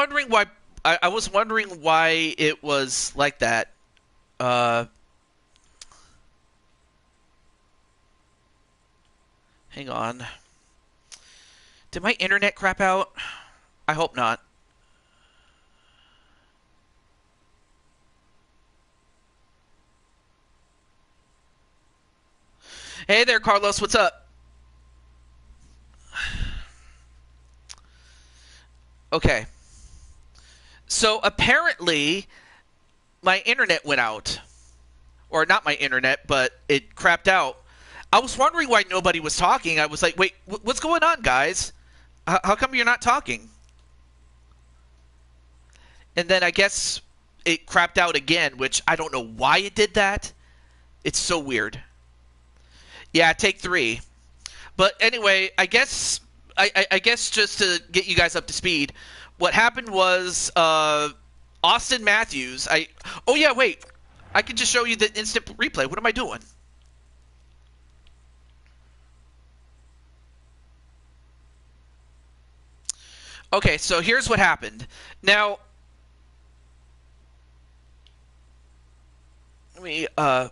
wondering why. I was wondering why it was like that. Uh, Hang on. Did my internet crap out? I hope not. Hey there, Carlos. What's up? Okay. So apparently, my internet went out. Or not my internet, but it crapped out. I was wondering why nobody was talking. I was like, wait, what's going on, guys? How come you're not talking? And then I guess it crapped out again, which I don't know why it did that. It's so weird. Yeah, take 3. But anyway, I guess just to get you guys up to speed, what happened was Austin Matthews. Oh yeah, wait. I can just show you the instant replay. What am I doing? Okay, so here's what happened. Now, let me all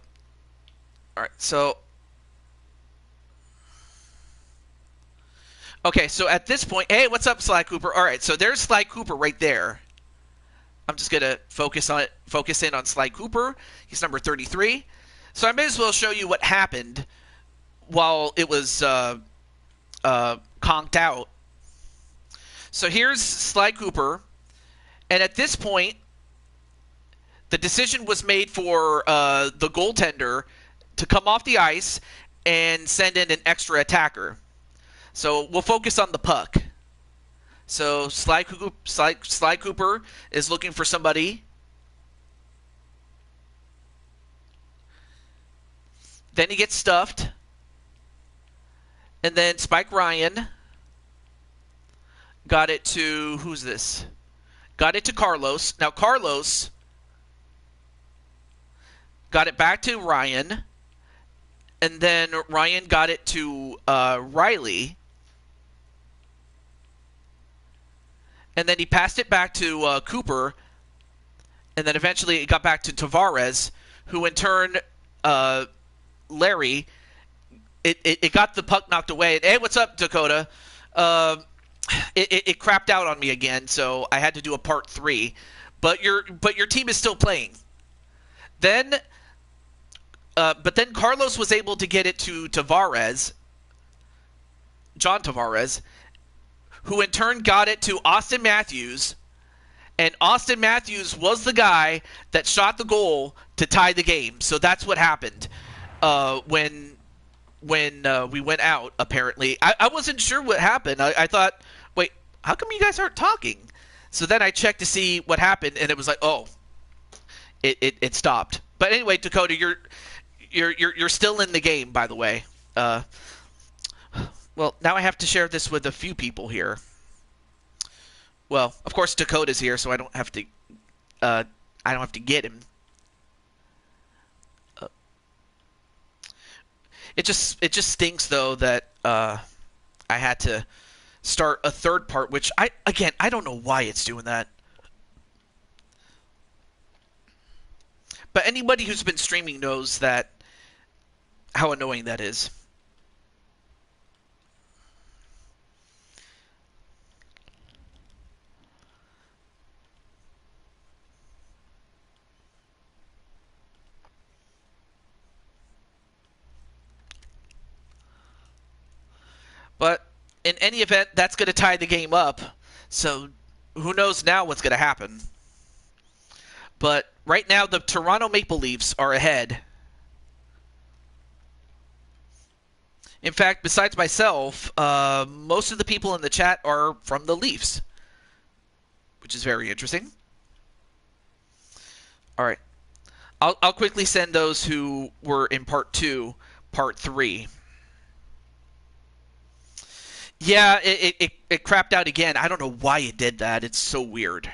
right, so okay, so at this point, hey, what's up, Sly Cooper? All right, so there's Sly Cooper right there. I'm just gonna focus in on Sly Cooper. He's number 33. So I may as well show you what happened while it was conked out. So here's Sly Cooper, and at this point, the decision was made for the goaltender to come off the ice and send in an extra attacker. So we'll focus on the puck. So Sly Cooper is looking for somebody. Then he gets stuffed. And then Spike Ryan got it to, who's this? Got it to Carlos. Now Carlos got it back to Ryan. And then Ryan got it to Riley. And then he passed it back to Cooper. And then eventually it got back to Tavares, who in turn, Larry, it got the puck knocked away. Hey, what's up, Dakota? It crapped out on me again, so I had to do a part 3. But your team is still playing. Then, but then Carlos was able to get it to Tavares, John Tavares, who in turn got it to Austin Matthews, and Austin Matthews was the guy that shot the goal to tie the game. So that's what happened when we went out, apparently. I wasn't sure what happened. I thought, wait, how come you guys aren't talking? So then I checked to see what happened, and it was like, oh, it stopped. But anyway, Dakota, you're still in the game, by the way. Well, now I have to share this with a few people here. Well, of course Dakota's here, so I don't have to get him. It just stinks though that I had to start a third part, which I don't know why it's doing that. But anybody who's been streaming knows that how annoying that is. But in any event, that's going to tie the game up. So who knows now what's going to happen. But right now, the Toronto Maple Leafs are ahead. In fact, besides myself, most of the people in the chat are from the Leafs, which is very interesting. All right. I'll quickly send those who were in part 2, part 3. Yeah, it crapped out again. I don't know why it did that. It's so weird.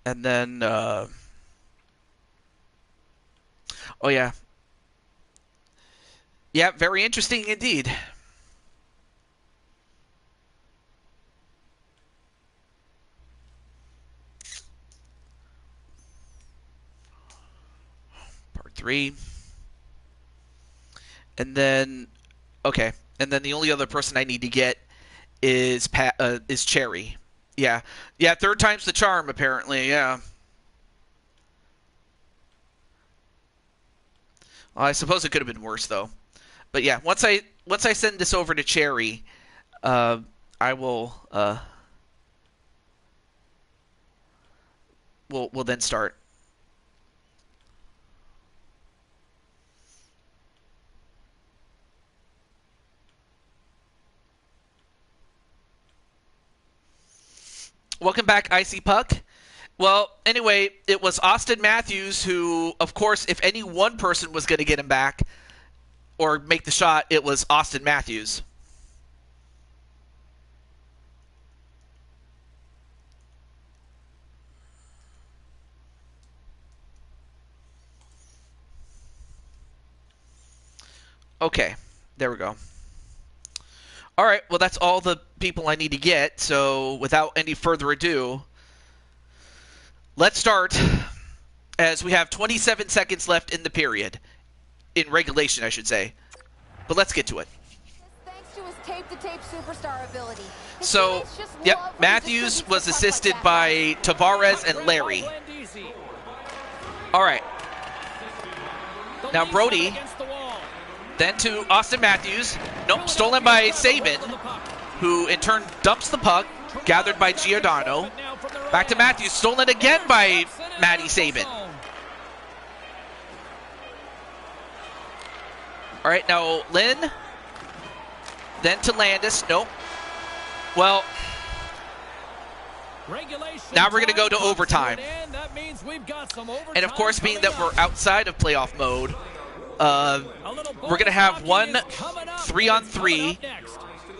And then, oh yeah. Yeah, very interesting indeed. 3. And then, okay. And then the only other person I need to get is Cherry. Yeah. Yeah, third time's the charm, apparently, yeah. Well, I suppose it could have been worse, though. But yeah, once I send this over to Cherry, I will we'll then start. Welcome back, Icy Puck. Well, anyway, it was Austin Matthews who, of course, if any one person was going to get him back or make the shot, it was Austin Matthews. Okay, there we go. All right, well, that's all the people I need to get, so without any further ado, let's start, as we have 27 seconds left in the period. In regulation, I should say. But let's get to it. Thanks to his tape-to-tape superstar ability. So, yep, Matthews was assisted by Tavares and Larry. All right. Now Brody, then to Austin Matthews. Nope, stolen by Sabin, who in turn dumps the puck, gathered by Giordano. Back to Matthews, stolen again by Matty Sabin. All right, now Lynn, then to Landis. Nope. Well, now we're going to go to overtime. And of course, being that we're outside of playoff mode, we're going to have one 3-on-3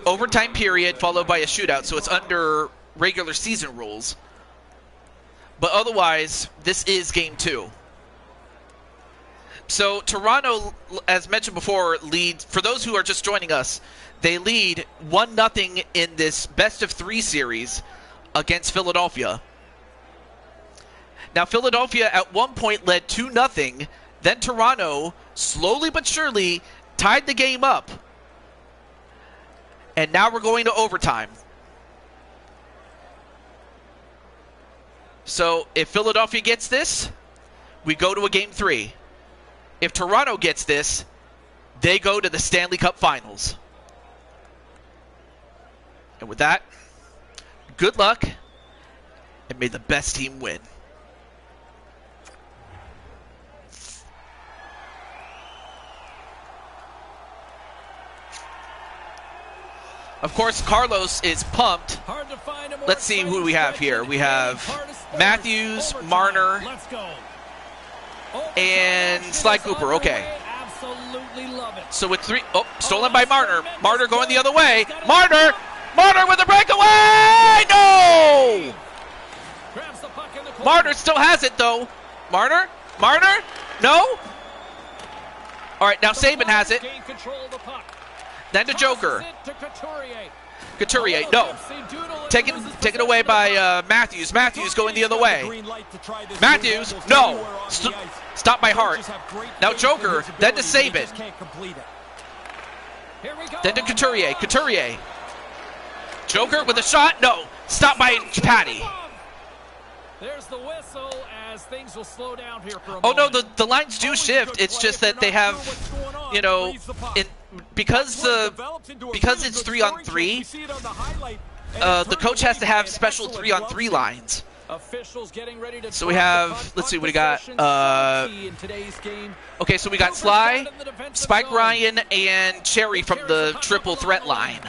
overtime period followed by a shootout. So it's under regular season rules. But otherwise, this is game 2. So Toronto, as mentioned before, leads, for those who are just joining us, they lead 1-0 in this best-of-3 series against Philadelphia. Now, Philadelphia at one point led 2-0. Then Toronto, slowly but surely, tied the game up. And now we're going to overtime. So if Philadelphia gets this, we go to a game 3. If Toronto gets this, they go to the Stanley Cup Finals. And with that, good luck, and may the best team win. Of course, Carlos is pumped. Let's see who we have here. We have Matthews, Marner, and Sly Cooper. Okay. So with 3, stolen by Marner. Marner going the other way. Marner with a breakaway! No! Marner still has it, though. Marner? No? All right, now Sabin has it. Then to Joker. Couturier, no. Taken away by Matthews. Matthews going the other way. Matthews, no. Stopped by Hart. Now Joker, then to Sabin. Then to Couturier. Joker with a shot, no. Stopped by Patty. There's the whistle as things will slow down here for a moment. moment. No, the lines do shift. It's just that they have, you know, because it's 3-on-3, the coach has to have special 3-on-3 lines. So we have, let's see what we got. Okay, so we got Sly, Spike Ryan, and Cherry from the triple threat line.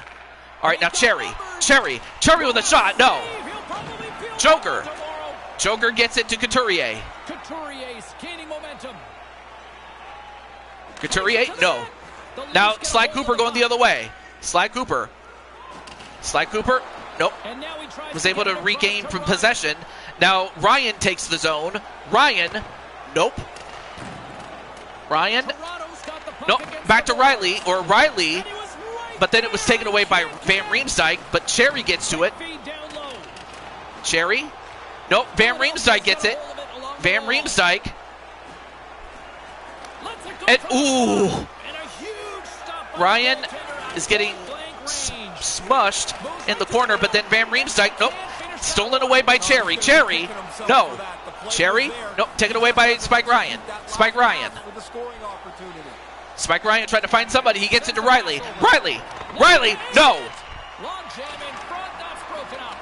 All right, now Cherry with a shot, no. Joker gets it to Couturier. Couturier, no. Now Sly Cooper going the other way. Sly Cooper, nope. Was able to regain from possession. Now Ryan takes the zone. Nope. Nope. Back to Riley, but then it was taken away by Van Riemsdyk, but Cherry gets to it. Nope, Van Riemsdyk gets it. And, ooh, And a huge stop by Ryan the goaltender is at getting point-blank range. smushed in the corner, but then Van Riemsdyk, nope, stolen away by Cherry. Cherry, no. Cherry, nope, taken away by Spike Ryan. Spike Ryan. Spike Ryan trying to find somebody. He gets into Riley. Riley, no. Long jam in front, that's broken up.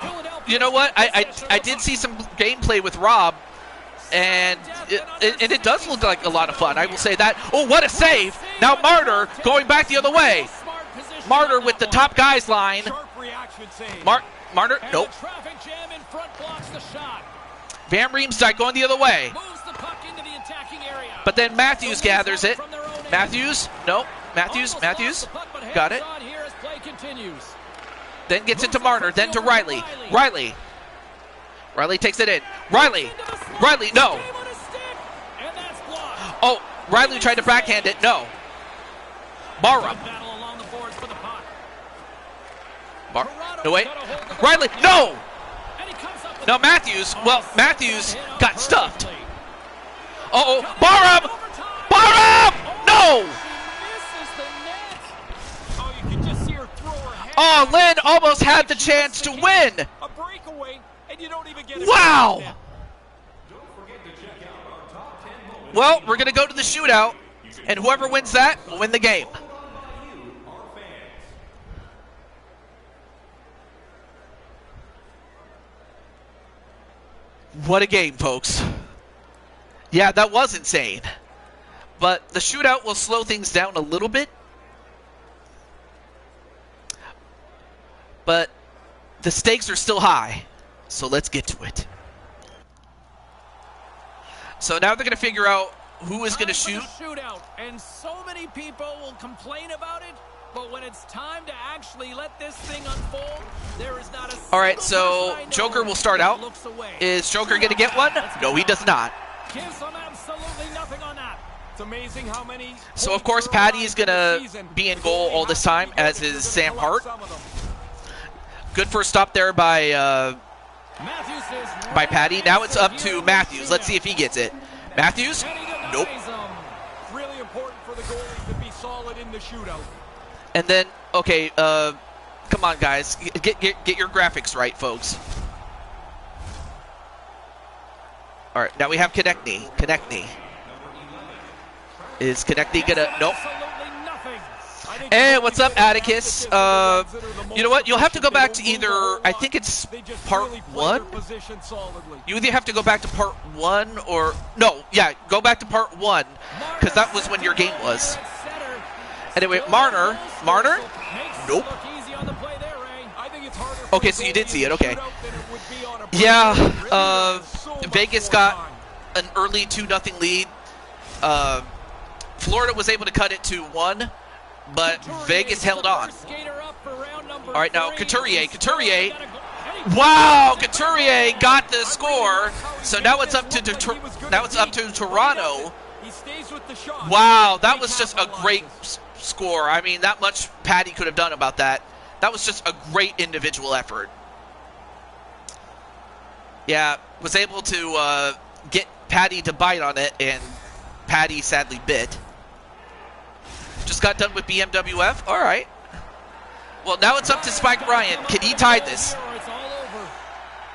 Philadelphia You know what? I did see some gameplay with Rob, and it does look like a lot of fun. I will say that. Oh, what a save! Now Martyr going back the other way. Martyr with the top guys line. Martyr, nope. Traffic jam in front blocks the shot. Van Riemsdyk going the other way. Moves the puck into the attacking area. But then Matthews gathers it. Matthews, nope. Matthews, got it. Here as play continues. Then gets it to Martyr, then to Riley. Riley takes it in. Riley, no. And that's blocked. Oh, Riley tried to backhand it, no. Barham. Battle along the boards for the puck. No, wait. Riley, no. And he comes up with No, Matthews. Well, Matthews got stuffed. Uh-oh, Barham. No. misses the net. Oh, you can just see her throw her head. Oh, Lynn almost had the chance to win. A breakaway, and you don't even get a Wow. net. Well, we're going to go to the shootout, and whoever wins that will win the game. What a game, folks. Yeah, that was insane. But the shootout will slow things down a little bit. But the stakes are still high, so let's get to it. So now they're going to figure out who is going to shoot. Shootout, and so many people will complain about it, but when it's time to actually let this thing unfold, there is not a All right, single so person I know Joker will start out. that looks away. Is Joker going to get one? No, he does not. Gives them absolutely nothing on that. It's amazing how many. So, of course, Patty is going to be in goal all this time, as is Sam Hart. Good first stop there by Patty. Now it's up to Matthews. Let's see if he gets it. Matthews? Nope. Really important for the goalies to be solid in the shootout. And then, okay, come on, guys. Get your graphics right, folks. All right, now we have Konechny. Is Konechny gonna? Nope. Hey, what's up, Atticus? You know what? You'll have to go back to either, I think it's part 1. You either have to go back to part 1 or, no, yeah, go back to part 1, because that was when your game was. Anyway, Marner? Nope. Okay, so you did see it, okay. Yeah, Vegas got an early 2-0 lead. Florida was able to cut it to 1. But Vegas held on. All right, now Couturier. Wow, Couturier got the score. So now it's up to Toronto. Wow, that was just a great score. I mean, that much Patty could have done about that. That was just a great individual effort. Yeah, was able to get Patty to bite on it, and Patty sadly bit. Just got done with BMWF. All right. Well, now it's up to Spike Ryan. Can he tie this?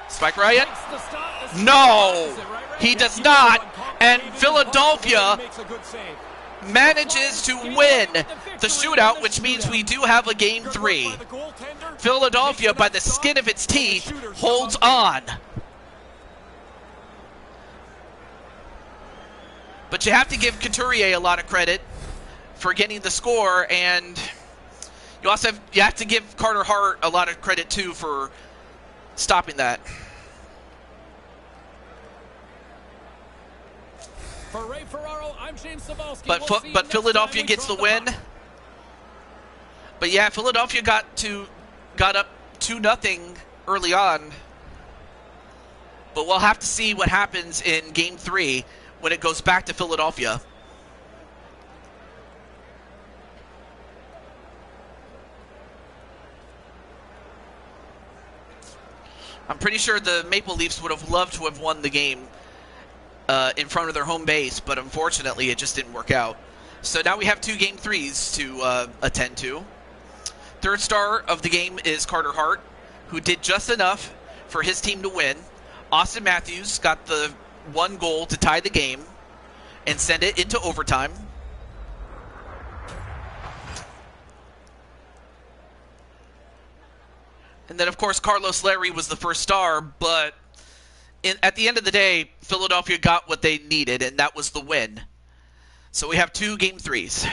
Spike Ryan? No, he does not. And Philadelphia manages to win the shootout, which means we do have a game 3. Philadelphia, by the skin of its teeth, holds on. But you have to give Couturier a lot of credit for getting the score, and you have to give Carter Hart a lot of credit too for stopping that. For Ray Ferraro, I'm James Cebulski. But Philadelphia gets the win. But yeah, Philadelphia got up 2-0 early on. But we'll have to see what happens in Game 3 when it goes back to Philadelphia. I'm pretty sure the Maple Leafs would have loved to have won the game in front of their home base, but unfortunately it just didn't work out. So now we have 2 Game 3s to attend to. Third star of the game is Carter Hart, who did just enough for his team to win. Austin Matthews got the 1 goal to tie the game and send it into overtime. And then, of course, Carlos Larry was the first star, but at the end of the day, Philadelphia got what they needed, and that was the win. So we have 2 Game 3s.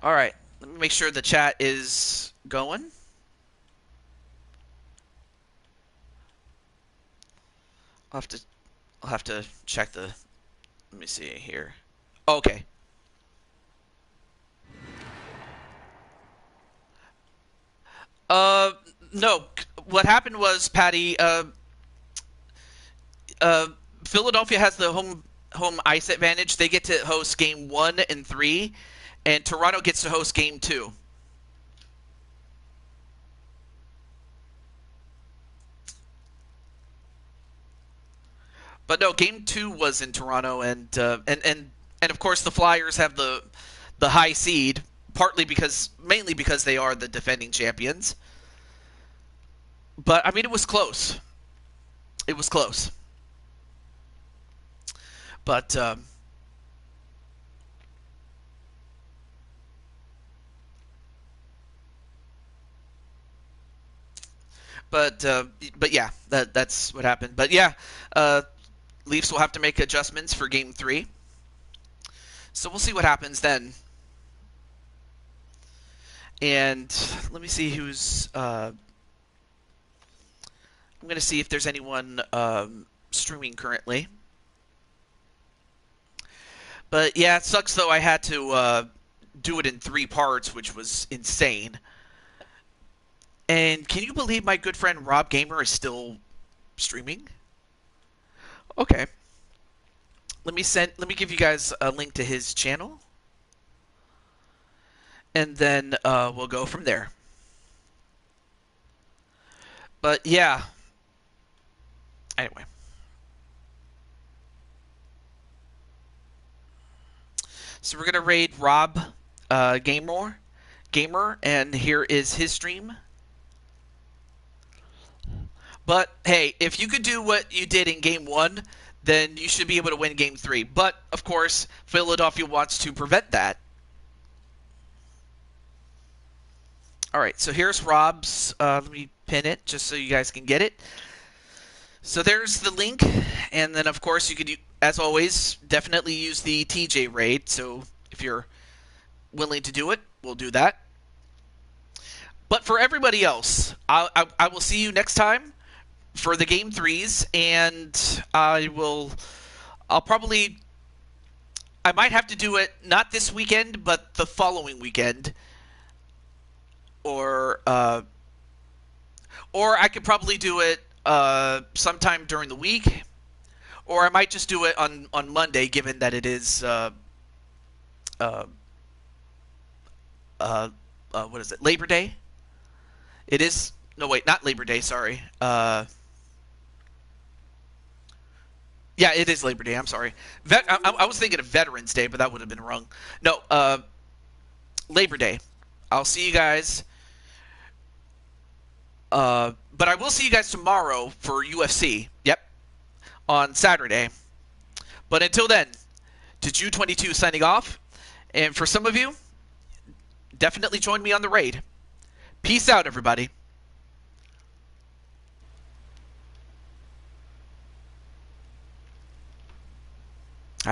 All right, let me make sure the chat is going. I'll have to check the. Let me see here. Okay. No. What happened was, Patty, Philadelphia has the home ice advantage. They get to host game 1 and 3, and Toronto gets to host game 2. But no, game 2 was in Toronto, and of course the Flyers have the high seed, mainly because they are the defending champions. But I mean, it was close. It was close. But yeah, that's what happened. But yeah, Leafs will have to make adjustments for game 3. So we'll see what happens then. And let me see who's. I'm going to see if there's anyone streaming currently. But yeah, it sucks though. I had to do it in 3 parts, which was insane. And can you believe my good friend Rob Gamer is still streaming? Okay. Let me give you guys a link to his channel. And then we'll go from there. But yeah. Anyway. So we're going to raid Rob Gamer, and here is his stream. But hey, if you could do what you did in game 1, then you should be able to win game 3. But of course, Philadelphia wants to prevent that. All right, so here's Rob's. Let me pin it just so you guys can get it. So there's the link, and then of course you could, as always, definitely use the TJ raid. So if you're willing to do it, we'll do that. But for everybody else, I will see you next time for the game 3s, and I might have to do it not this weekend, but the following weekend, or I could probably do it sometime during the week, or I might just do it on Monday, given that it is what is it, Labor Day? It is. No, wait, not Labor Day. Sorry. Yeah, it is Labor Day. I'm sorry. I was thinking of Veterans Day, but that would have been wrong. No, Labor Day. I'll see you guys. But I will see you guys tomorrow for UFC. Yep. On Saturday. But until then, Deju22 signing off. And for some of you, definitely join me on the raid. Peace out, everybody.